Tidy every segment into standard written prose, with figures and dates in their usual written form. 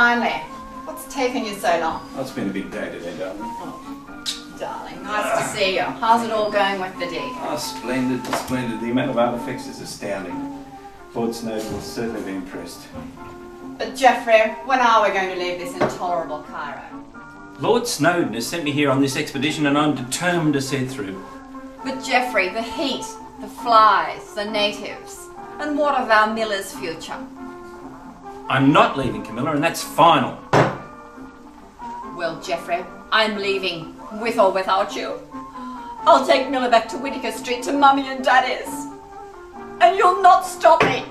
finally. What's taken you so long? Oh, it's been a big day today, darling. Oh, darling, nice to see you. How's it all going with the deed? Oh, splendid, splendid. The amount of artifacts is astounding. Lord Snowden will certainly be impressed. But Jeffrey, when are we going to leave this intolerable Cairo? Lord Snowden has sent me here on this expedition and I'm determined to see it through. But Jeffrey, the heat, the flies, the natives, and what of our miller's future? I'm not leaving, Camilla, and that's final. Well, Jeffrey, I'm leaving, with or without you. I'll take Miller back to Whittaker Street to Mummy and Daddy's. And you'll not stop me.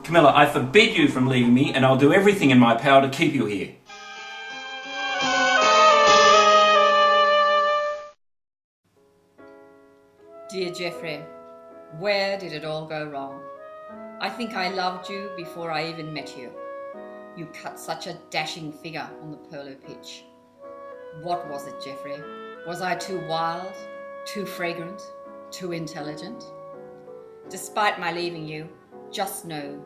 Camilla, I forbid you from leaving me, and I'll do everything in my power to keep you here. Dear Jeffrey, where did it all go wrong? I think I loved you before I even met you. You cut such a dashing figure on the polo pitch. What was it, Jeffrey? Was I too wild, too fragrant, too intelligent? Despite my leaving you, just know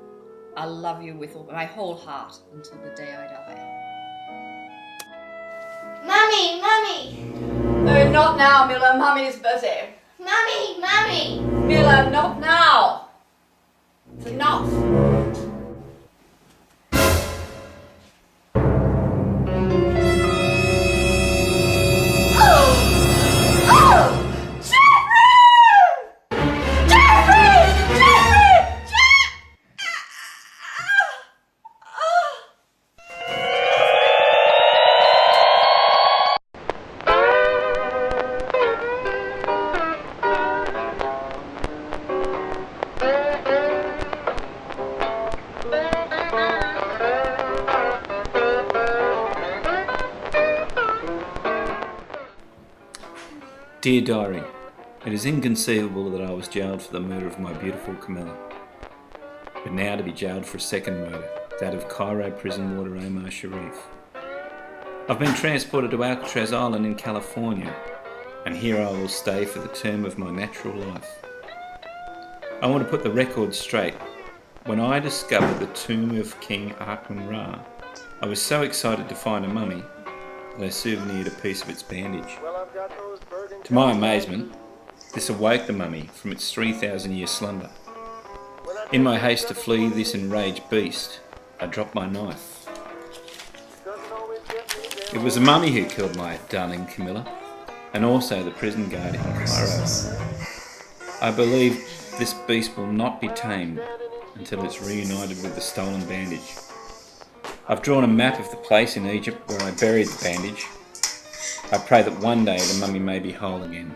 I'll love you with my whole heart until the day I die. Mummy, Mummy! No, not now, Miller. Mummy's busy. Mummy, Mummy! Miller, not now. It's enough. Dear Diary, it is inconceivable that I was jailed for the murder of my beautiful Camilla. But now to be jailed for a second murder, that of Cairo prison warder Omar Sharif. I've been transported to Alcatraz Island in California, and here I will stay for the term of my natural life. I want to put the record straight. When I discovered the tomb of King Akhmun-Ra, I was so excited to find a mummy that I souvenired a piece of its bandage. To my amazement, this awoke the mummy from its 3,000-year slumber. In my haste to flee this enraged beast, I dropped my knife. It was the mummy who killed my darling Camilla, and also the prison guard in Cairo. I believe this beast will not be tamed until it's reunited with the stolen bandage. I've drawn a map of the place in Egypt where I buried the bandage. I pray that one day the mummy may be whole again.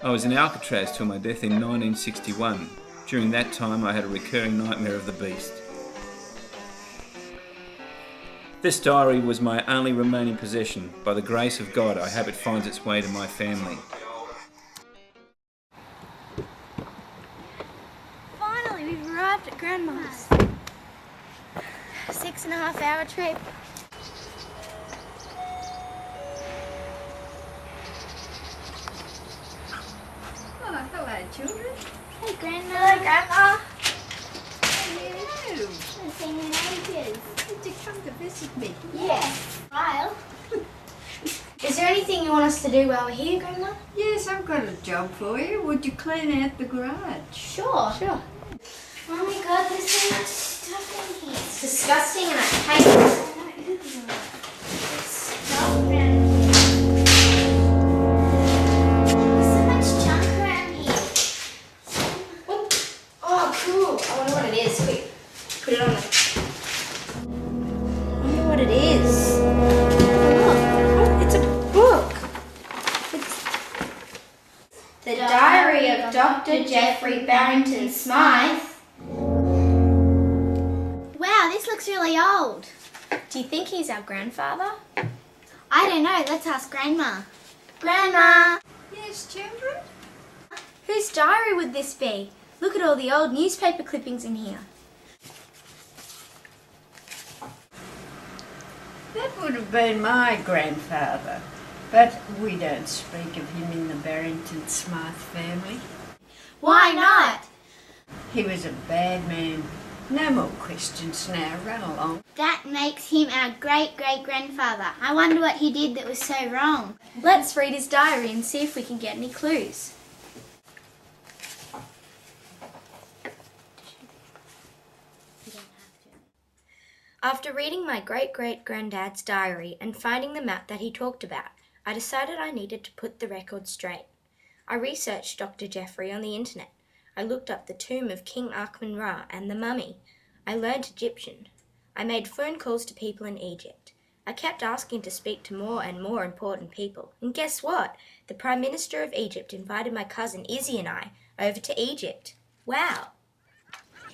I was in Alcatraz till my death in 1961. During that time I had a recurring nightmare of the beast. This diary was my only remaining possession. By the grace of God, I hope it finds its way to my family. Finally, we've arrived at Grandma's. 6.5 hour trip. Oh, hello, children. Hey, Grandma. Hello, Grandma. Hello. Haven't seen you in ages. Did you come to visit me? Yes. Kyle. Is there anything you want us to do while we're here, Grandma? Yes, I've got a job for you. Would you clean out the garage? Sure. Sure. Oh my God, there's so much stuff in here. It's disgusting and I hate it. Stuff around here. There's so much junk around here. What? Oh, cool. I wonder what it is. Quick. Put it on the... I wonder what it is. Oh, it's a book. It's The Diary of Dr. Jeffrey Barrington Smythe. Wow, this looks really old. Do you think he's our grandfather? I don't know. Let's ask Grandma. Grandma! Yes, children? Whose diary would this be? Look at all the old newspaper clippings in here. That would have been my grandfather, but we don't speak of him in the Barrington Smythe family. Why not? He was a bad man. No more questions now, run along. That makes him our great-great-grandfather. I wonder what he did that was so wrong. Let's read his diary and see if we can get any clues. After reading my great-great-granddad's diary and finding the map that he talked about, I decided I needed to put the record straight. I researched Dr. Jeffrey on the internet. I looked up the tomb of King Akhman Ra and the mummy. I learned Egyptian. I made phone calls to people in Egypt. I kept asking to speak to more and more important people. And guess what? The Prime Minister of Egypt invited my cousin Izzy and I over to Egypt. Wow!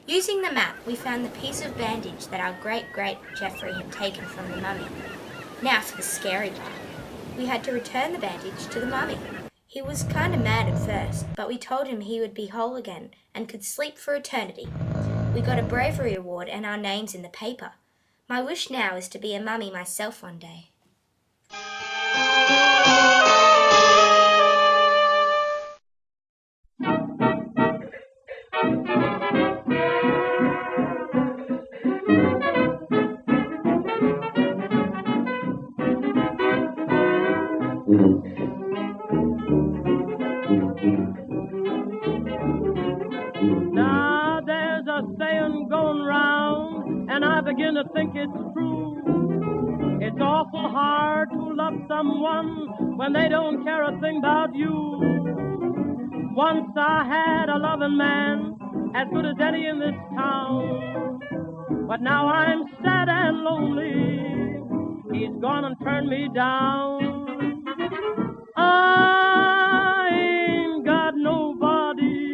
Using the map, we found the piece of bandage that our great-great Jeffrey had taken from the mummy. Now for the scary part. We had to return the bandage to the mummy. He was kind of mad at first, but we told him he would be whole again and could sleep for eternity. We got a bravery award and our names in the paper. My wish now is to be a mummy myself one day. Now there's a saying going round, and I begin to think it's true. It's awful hard to love someone when they don't care a thing about you. Once I had a loving man, as good as any in this town. But now I'm sad and lonely, he's gone and turned me down. I ain't got nobody,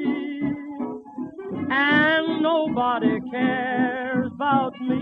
and nobody cares about me.